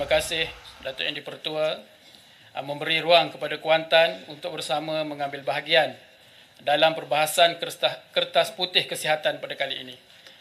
kasih Datuk Yang di-Pertua memberi ruang kepada Kuantan untuk bersama mengambil bahagian dalam perbahasan kertas putih kesihatan pada kali ini.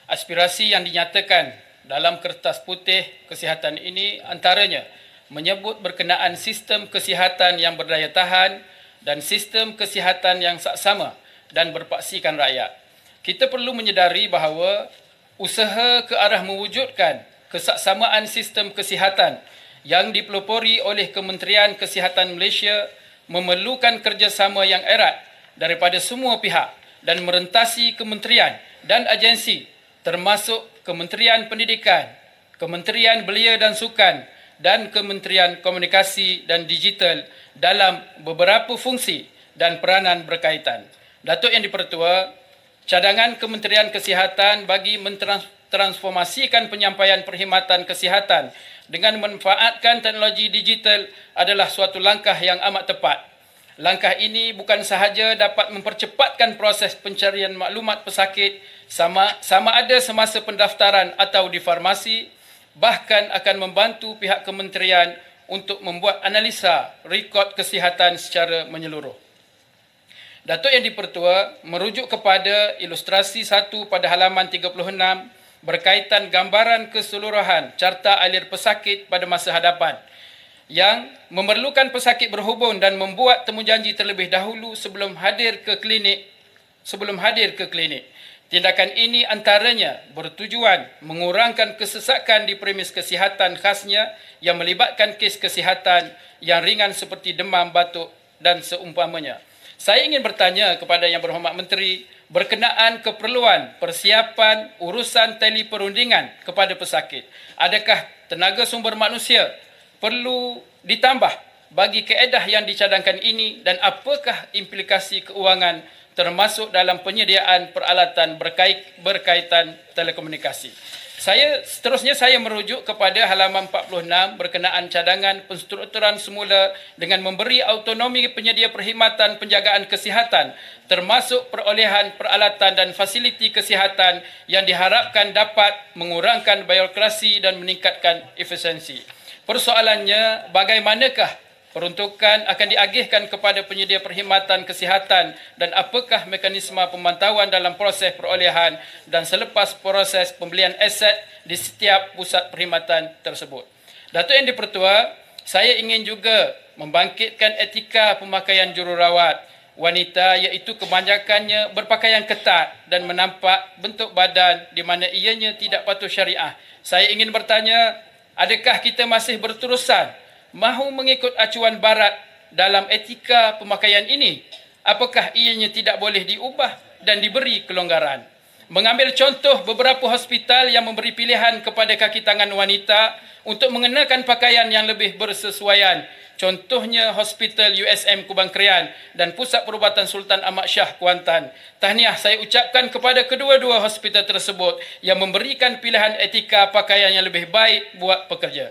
Aspirasi yang dinyatakan dalam kertas putih kesihatan ini antaranya menyebut berkenaan sistem kesihatan yang berdaya tahan dan sistem kesihatan yang saksama dan berpaksikan rakyat. Kita perlu menyedari bahawa usaha ke arah mewujudkan kesaksamaan sistem kesihatan yang dipelopori oleh Kementerian Kesihatan Malaysia memerlukan kerjasama yang erat daripada semua pihak dan merentasi kementerian dan agensi termasuk Kementerian Pendidikan, Kementerian Belia dan Sukan dan Kementerian Komunikasi dan Digital dalam beberapa fungsi dan peranan berkaitan. Datuk Yang di-Pertua, cadangan Kementerian Kesihatan bagi mentransformasikan penyampaian perkhidmatan kesihatan dengan memanfaatkan teknologi digital adalah suatu langkah yang amat tepat. Langkah ini bukan sahaja dapat mempercepatkan proses pencarian maklumat pesakit sama ada semasa pendaftaran atau di farmasi, bahkan akan membantu pihak kementerian untuk membuat analisa rekod kesihatan secara menyeluruh. Datuk Yang di-Pertua merujuk kepada ilustrasi 1 pada halaman 36 berkaitan gambaran keseluruhan carta alir pesakit pada masa hadapan yang memerlukan pesakit berhubung dan membuat temujanji terlebih dahulu sebelum hadir ke klinik. Tindakan ini antaranya bertujuan mengurangkan kesesakan di premis kesihatan khasnya yang melibatkan kes kesihatan yang ringan seperti demam, batuk dan seumpamanya. Saya ingin bertanya kepada Yang Berhormat Menteri berkenaan keperluan persiapan urusan teleperundingan kepada pesakit. Adakah tenaga sumber manusia perlu ditambah bagi kaedah yang dicadangkan ini dan apakah implikasi keuangan termasuk dalam penyediaan peralatan berkaitan telekomunikasi? Seterusnya saya merujuk kepada halaman 46 berkenaan cadangan penstrukturan semula dengan memberi autonomi penyedia perkhidmatan penjagaan kesihatan termasuk perolehan peralatan dan fasiliti kesihatan yang diharapkan dapat mengurangkan birokrasi dan meningkatkan efisiensi. Persoalannya, bagaimanakah peruntukan akan diagihkan kepada penyedia perkhidmatan kesihatan dan apakah mekanisme pemantauan dalam proses perolehan dan selepas proses pembelian aset di setiap pusat perkhidmatan tersebut. Datuk Yang di-Pertua, saya ingin juga membangkitkan etika pemakaian jururawat wanita iaitu kebanyakannya berpakaian ketat dan menampak bentuk badan di mana ianya tidak patuh syariah. Saya ingin bertanya, adakah kita masih berterusan mahu mengikut acuan barat dalam etika pemakaian ini? Apakah ianya tidak boleh diubah dan diberi kelonggaran? Mengambil contoh beberapa hospital yang memberi pilihan kepada kaki tangan wanita untuk mengenakan pakaian yang lebih bersesuaian. Contohnya Hospital USM Kubang Krian dan Pusat Perubatan Sultan Ahmad Shah Kuantan. Tahniah saya ucapkan kepada kedua-dua hospital tersebut yang memberikan pilihan etika pakaian yang lebih baik buat pekerja.